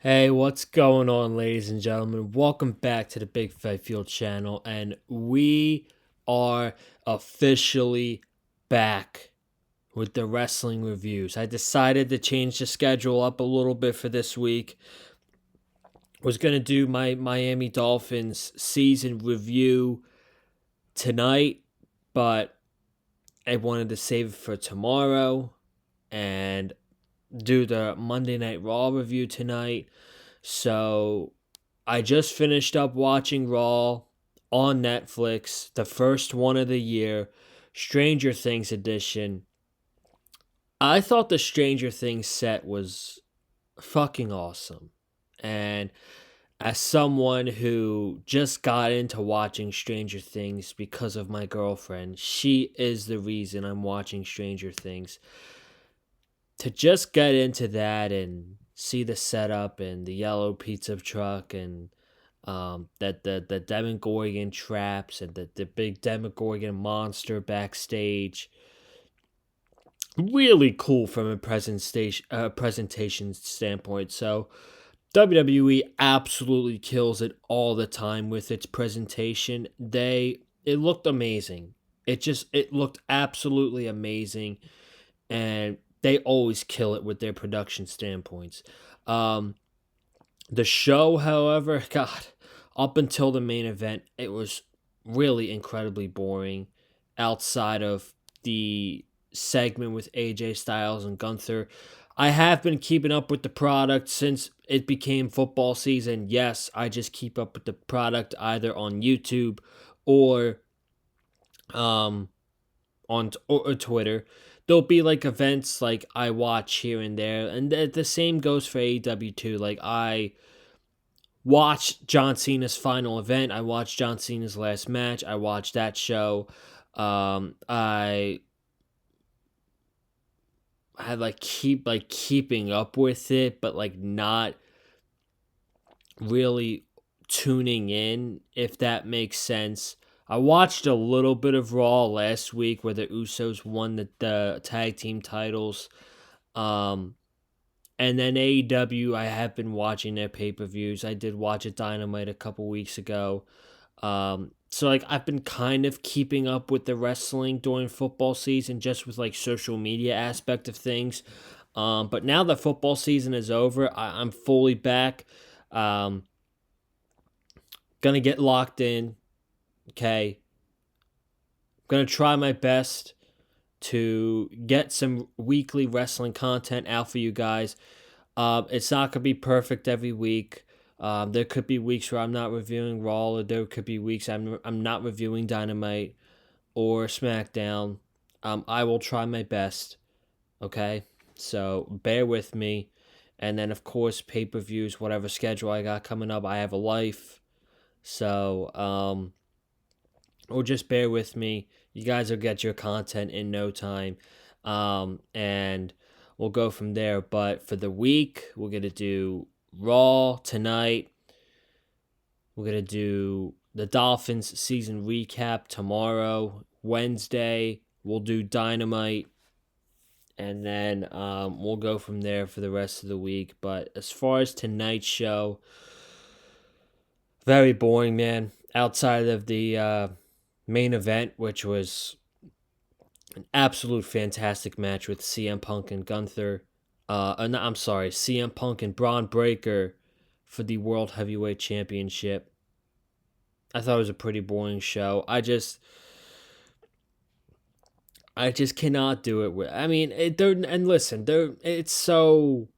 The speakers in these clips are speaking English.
Hey, what's going on, ladies and gentlemen? Welcome back to the Big Fat Field channel, and we are officially back with the wrestling reviews. I decided to change the schedule up a little bit for this week. Was going to do my Miami Dolphins season review tonight, but I wanted to save it for tomorrow and do the Monday Night Raw review tonight. So I just finished up watching Raw on Netflix, the first one of the year, Stranger Things edition. I thought the Stranger Things set was fucking awesome. And as someone who just got into watching Stranger Things because of my girlfriend, she is the reason I'm watching Stranger Things. To just get into that and see the setup and the yellow pizza truck and that the Demogorgon traps and the big Demogorgon monster backstage. Really cool from a presentation standpoint. So WWE absolutely kills it all the time with its presentation. It looked amazing. It looked absolutely amazing, and they always kill it with their production standpoints. Um, the show, however, God, up until the main event, it was really incredibly boring outside of the segment with AJ Styles and Gunther. I have been keeping up with the product since it became football season. Yes, I just keep up with the product either on YouTube or um or Twitter. There'll be like events like I watch here and there, and the same goes for AEW too. Like I watched John Cena's final event. I watched John Cena's last match. I watched that show. I had keeping up with it, but like not really tuning in, if that makes sense. I watched a little bit of Raw last week where the Usos won the tag team titles. Um, And then AEW, I have been watching their pay per views. I did watch a Dynamite a couple weeks ago. So like I've been kind of keeping up with the wrestling during football season, just with like social media aspect of things. But now that football season is over, I'm fully back. Um, gonna get locked in. Okay, gonna try my best to get some weekly wrestling content out for you guys. It's not gonna be perfect every week. There could be weeks where I'm not reviewing Raw, or there could be weeks I'm not reviewing Dynamite or SmackDown. I will try my best. Okay, so bear with me, and then of course pay-per-views, whatever schedule I got coming up. I have a life, so or just bear with me. You guys will get your content in no time, and we'll go from there. But for the week, we're gonna do Raw tonight. We're gonna do the Dolphins season recap tomorrow. Wednesday, we'll do Dynamite, and then we'll go from there for the rest of the week. But as far as tonight's show, very boring, man. Outside of the main event, which was an absolute fantastic match with CM Punk and Gunther. No, I'm sorry, CM Punk and Bron Breakker for the World Heavyweight Championship. I thought it was a pretty boring show. I just cannot do it with. I mean, and listen, it's so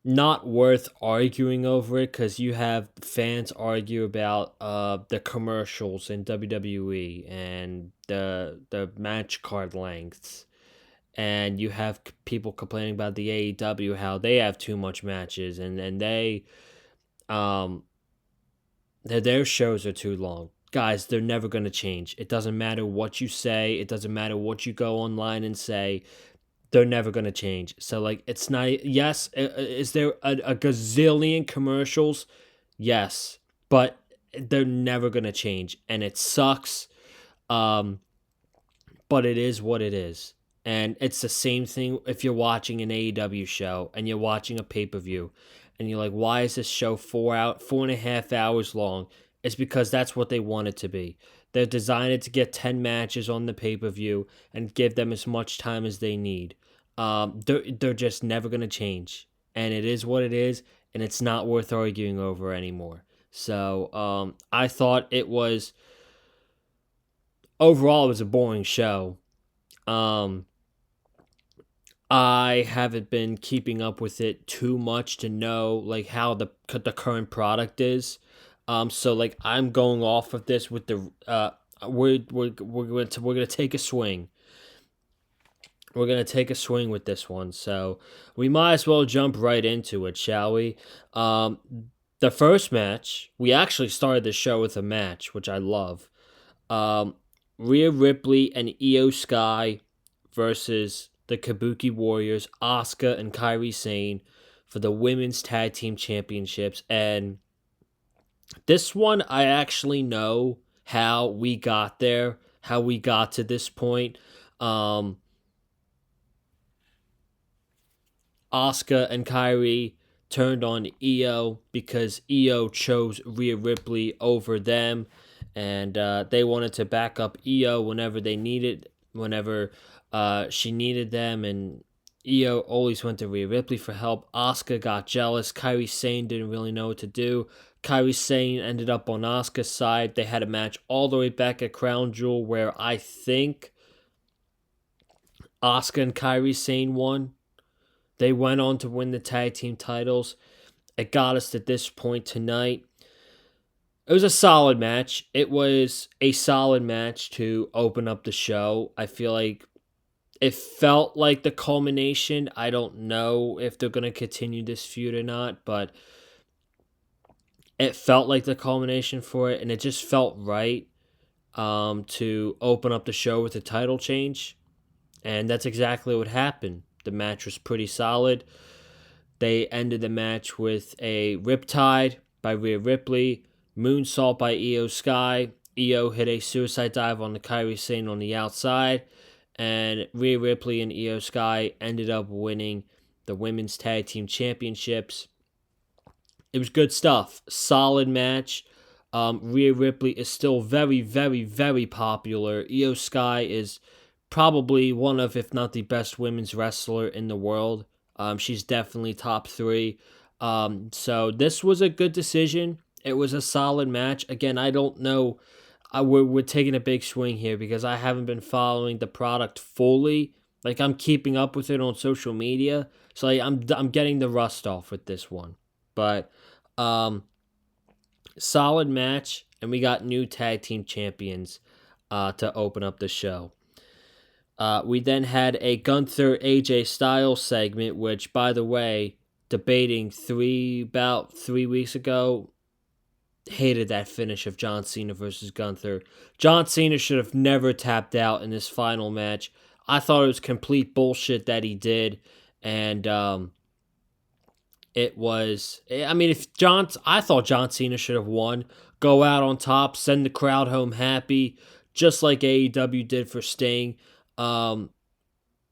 not worth arguing over it because you have fans argue about the commercials in WWE and the match card lengths, and you have people complaining about the AEW, how they have too much matches, and um their shows are too long. Guys, they're never going to change. It doesn't matter what you say, it doesn't matter what you go online and say, they're never going to change. So like it's not, yes, is there a gazillion commercials? Yes, but they're never going to change, and it sucks. Um but it is what it is. And it's the same thing if you're watching an AEW show and you're watching a pay-per-view and you're like, why is this show 4.5 hours long? It's because that's what they want it to be. They're designed it to get 10 matches on the pay-per-view and give them as much time as they need. They're just never going to change. And it is what it is, and it's not worth arguing over anymore. So I thought it was, overall, it was a boring show. Um, I haven't been keeping up with it too much to know like how the current product is. So like I'm going off of this with the we're gonna take a swing. We're gonna take a swing with this one. So we might as well jump right into it, shall we? Um, the first match, we actually started the show with a match, which I love. Um, Rhea Ripley and Io Sky versus the Kabuki Warriors, Asuka and Kairi Sane, for the women's tag team championships. And this one, I actually know how we got there, how we got to this point. Um, Asuka and Kairi turned on Io because Io chose Rhea Ripley over them, and they wanted to back up Io whenever she needed them, and Io always went to Rhea Ripley for help. Asuka got jealous. Kairi Sane didn't really know what to do. Kairi Sane ended up on Asuka's side. They had a match all the way back at Crown Jewel where I think Asuka and Kairi Sane won. They went on to win the tag team titles. It got us to this point tonight. It was a solid match. It was a solid match to open up the show. I feel like it felt like the culmination. I don't know if they're going to continue this feud or not, but it felt like the culmination for it, and it just felt right to open up the show with a title change. And that's exactly what happened. The match was pretty solid. They ended the match with a Riptide by Rhea Ripley, Moonsault by Io Sky. Io hit a suicide dive on the Kairi Sane on the outside, and Rhea Ripley and Io Sky ended up winning the Women's Tag Team Championships. It was good stuff. Solid match. Rhea Ripley is still very, very, very popular. Io Sky is probably one of, if not the best women's wrestler in the world. She's definitely top three. So this was a good decision. It was a solid match. Again, I don't know. We're taking a big swing here because I haven't been following the product fully. Like I'm keeping up with it on social media, so like, I'm getting the rust off with this one. But solid match, and we got new tag team champions to open up the show. We then had a Gunther AJ Styles segment, which, by the way, debating about 3 weeks ago, hated that finish of John Cena versus Gunther. John Cena should have never tapped out in this final match. I thought it was complete bullshit that he did, and it was. I mean, I thought John Cena should have won, go out on top, send the crowd home happy, just like AEW did for Sting.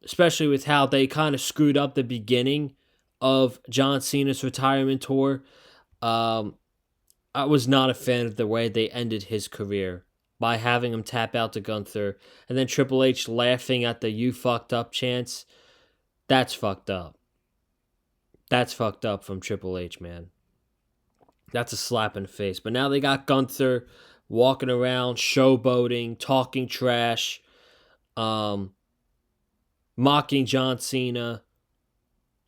Especially with how they kind of screwed up the beginning of John Cena's retirement tour. I was not a fan of the way they ended his career by having him tap out to Gunther and then Triple H laughing at the "you fucked up" chants. That's fucked up. That's fucked up from Triple H, man. That's a slap in the face. But now they got Gunther walking around, showboating, talking trash, mocking John Cena.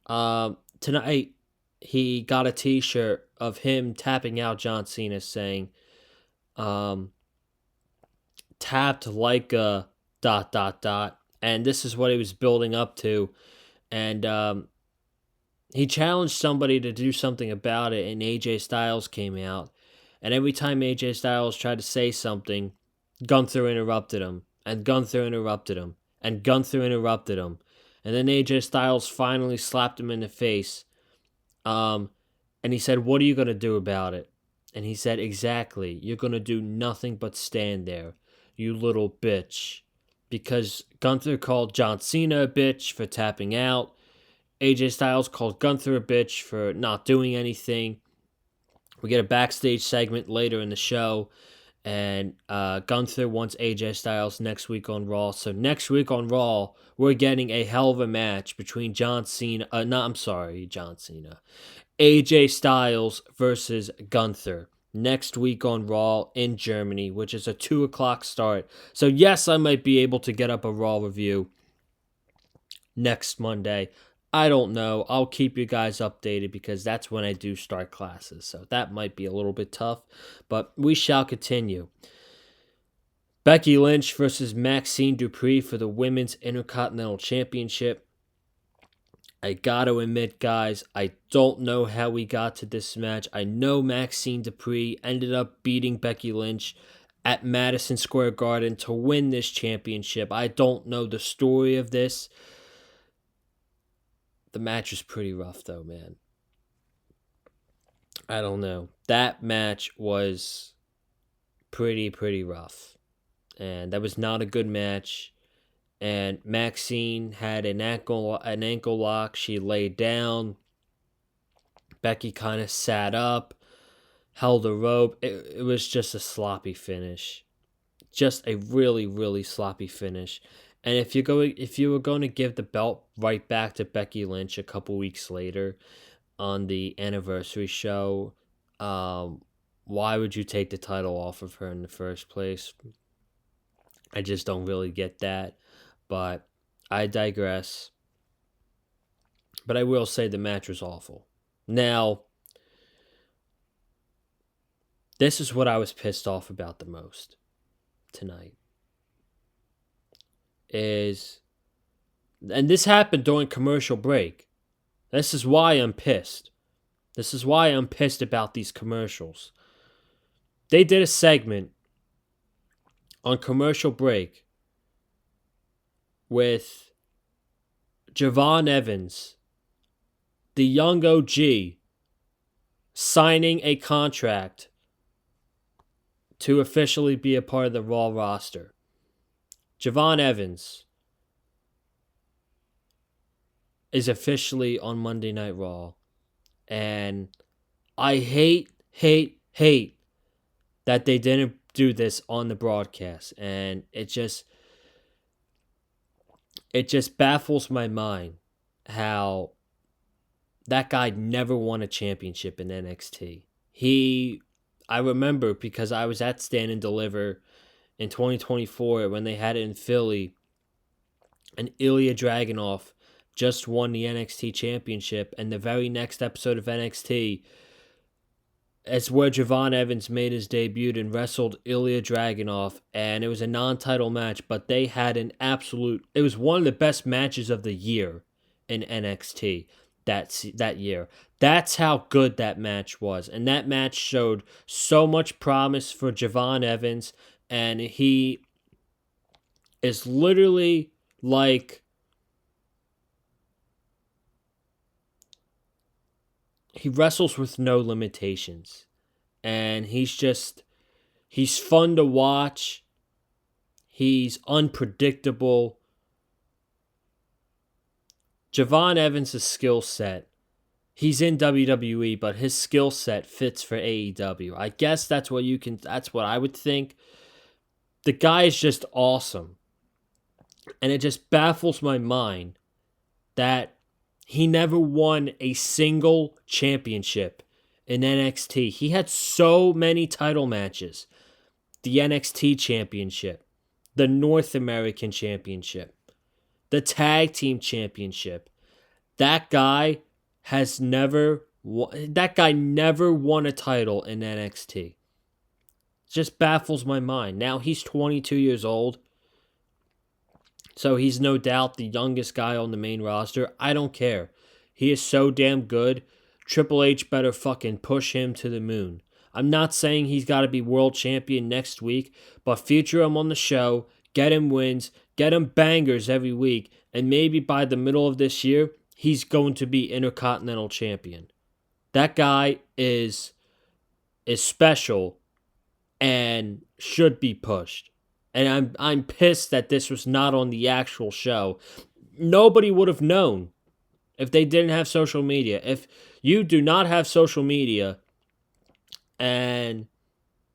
Tonight, he got a t-shirt of him tapping out John Cena saying, tapped like a ... And this is what he was building up to. And he challenged somebody to do something about it, and AJ Styles came out. And every time AJ Styles tried to say something, Gunther interrupted him, and Gunther interrupted him, and Gunther interrupted him. And then AJ Styles finally slapped him in the face. And he said, "What are you going to do about it?" And he said, "Exactly. You're going to do nothing but stand there, you little bitch." Because Gunther called John Cena a bitch for tapping out. AJ Styles called Gunther a bitch for not doing anything. We get a backstage segment later in the show, and Gunther wants AJ Styles next week on Raw. So next week on Raw, we're getting a hell of a match between John Cena. John Cena. AJ Styles versus Gunther next week on Raw in Germany, which is a 2 o'clock start. So yes, I might be able to get up a Raw review next Monday. I don't know. I'll keep you guys updated because that's when I do start classes. So that might be a little bit tough, but we shall continue. Becky Lynch versus Maxine Dupree for the Women's Intercontinental Championship. I gotta admit, guys, I don't know how we got to this match. I know Maxine Dupree ended up beating Becky Lynch at Madison Square Garden to win this championship. I don't know the story of this. The match was pretty rough, though, man. I don't know. That match was pretty rough. And that was not a good match. And Maxine had an ankle lock. She laid down. Becky kind of sat up, held a rope. It was just a sloppy finish. Just a really sloppy finish. And if you were going to give the belt right back to Becky Lynch a couple weeks later on the anniversary show, why would you take the title off of her in the first place? I just don't really get that. But I digress. But I will say the match was awful. Now, this is what I was pissed off about the most tonight. And this happened during commercial break. This is why I'm pissed. This is why I'm pissed about these commercials. They did a segment on commercial break with Javon Evans, the young OG, signing a contract to officially be a part of the Raw roster. Javon Evans is officially on Monday Night Raw. And I hate that they didn't do this on the broadcast. And it just baffles my mind how that guy never won a championship in NXT. I remember because I was at Stand and Deliver in 2024 when they had it in Philly, and Ilya Dragunov just won the NXT championship, and the very next episode of NXT is where Javon Evans made his debut and wrestled Ilya Dragunov, and it was a non-title match, but they had it was one of the best matches of the year in NXT that year. That's how good that match was, and that match showed so much promise for Javon Evans, and he is literally like, he wrestles with no limitations, and he's fun to watch. He's unpredictable. Javon Evans' skill set, he's in WWE, but his skill set fits for AEW. I guess that's what I would think. The guy is just awesome. And it just baffles my mind that he never won a single championship in NXT. He had so many title matches. The NXT Championship, the North American Championship, the Tag Team Championship. That guy never won a title in NXT. It just baffles my mind. Now he's 22 years old. So he's no doubt the youngest guy on the main roster. I don't care. He is so damn good. Triple H better fucking push him to the moon. I'm not saying he's got to be world champion next week, but feature him on the show, get him wins, get him bangers every week, and maybe by the middle of this year, he's going to be Intercontinental Champion. That guy is special and should be pushed. And I'm pissed that this was not on the actual show. Nobody would have known if they didn't have social media. If you do not have social media and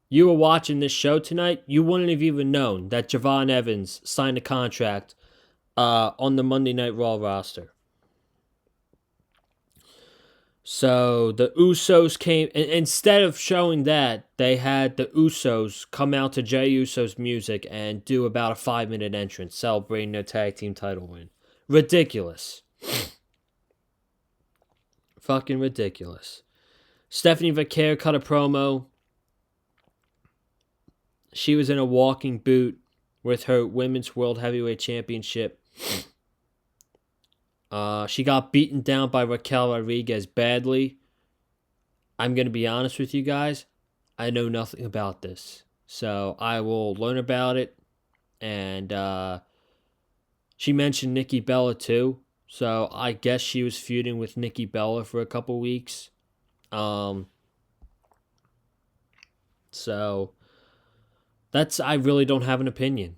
you were watching this show tonight, you wouldn't have even known that Javon Evans signed a contract on the Monday Night Raw roster. So the Usos came, and instead of showing that, they had the Usos come out to Jey Uso's music and do about a 5-minute entrance celebrating their tag team title win. Ridiculous. Fucking ridiculous. Stephanie Vaquer cut a promo. She was in a walking boot with her Women's World Heavyweight Championship. She got beaten down by Raquel Rodriguez badly. I'm going to be honest with you guys. I know nothing about this. So I will learn about it. And she mentioned Nikki Bella too. So I guess she was feuding with Nikki Bella for a couple weeks. So I really don't have an opinion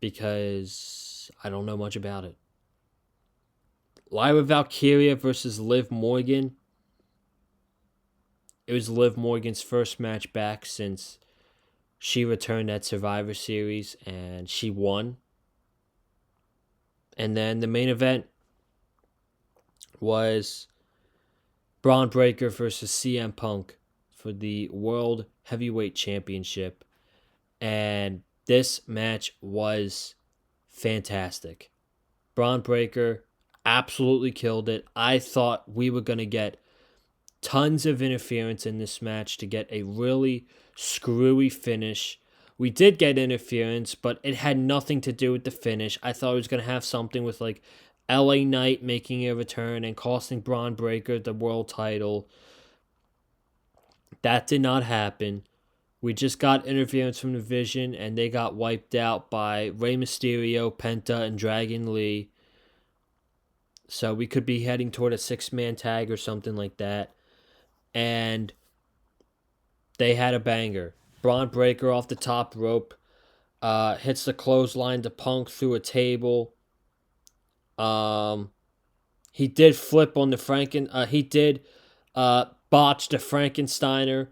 because I don't know much about it. Lyra Valkyria versus Liv Morgan. It was Liv Morgan's first match back since she returned at Survivor Series, and she won. And then the main event was Bron Breakker versus CM Punk for the World Heavyweight Championship. And this match was fantastic. Bron Breakker absolutely killed it. I thought we were going to get tons of interference in this match to get a really screwy finish. We did get interference, but it had nothing to do with the finish. I thought it was going to have something with like LA Knight making a return and costing Bron Breakker the world title. That did not happen. We just got interference from the Vision, and they got wiped out by Rey Mysterio, Penta, and Dragon Lee. So we could be heading toward a 6-man tag or something like that. And they had a banger. Bron Breakker off the top rope. Hits the clothesline to Punk through a table. He did flip on the he did botch the Frankensteiner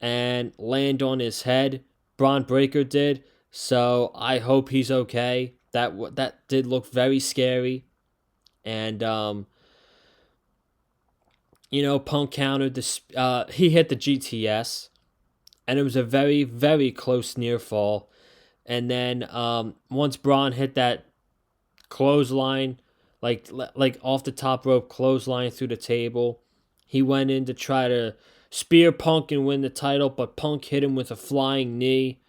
and land on his head. Bron Breakker did. So I hope he's okay. That did look very scary. And, Punk countered he hit the GTS, and it was a very, very close near fall. And then once Braun hit that clothesline, like off the top rope clothesline through the table, he went in to try to spear Punk and win the title, but Punk hit him with a flying knee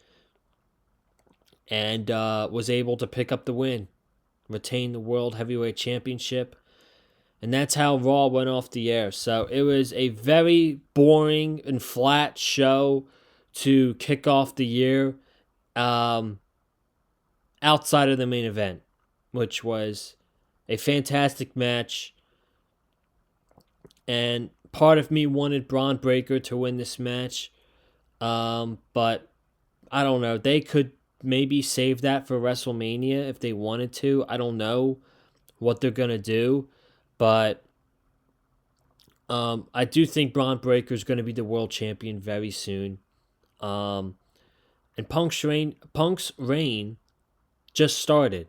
and was able to pick up the win. Retain the World Heavyweight Championship. And that's how Raw went off the air. So it was a very boring and flat show to kick off the year outside of the main event, which was a fantastic match. And part of me wanted Bron Breakker to win this match. But I don't know. They could maybe save that for WrestleMania if they wanted to. I don't know what they're going to do. But I do think Bron Breakker is going to be the world champion very soon. And Punk's reign just started.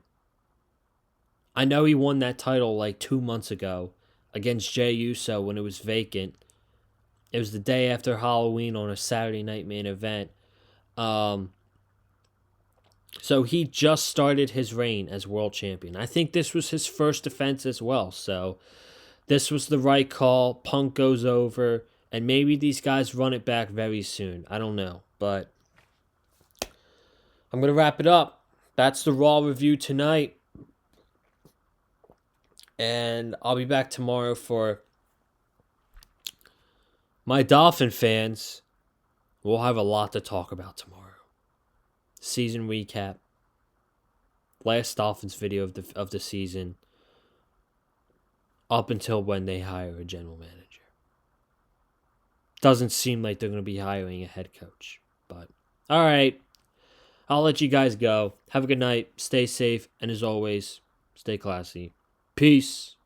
I know he won that title like 2 months ago against Jey Uso when it was vacant. It was the day after Halloween on a Saturday night main event. So he just started his reign as world champion. I think this was his first defense as well. So this was the right call. Punk goes over, and maybe these guys run it back very soon. I don't know, but I'm going to wrap it up. That's the Raw review tonight. And I'll be back tomorrow for my Dolphin fans. We'll have a lot to talk about tomorrow. Season recap. Last Dolphins video of the season. Up until when they hire a general manager. Doesn't seem like they're going to be hiring a head coach. But, alright. I'll let you guys go. Have a good night. Stay safe. And as always, stay classy. Peace.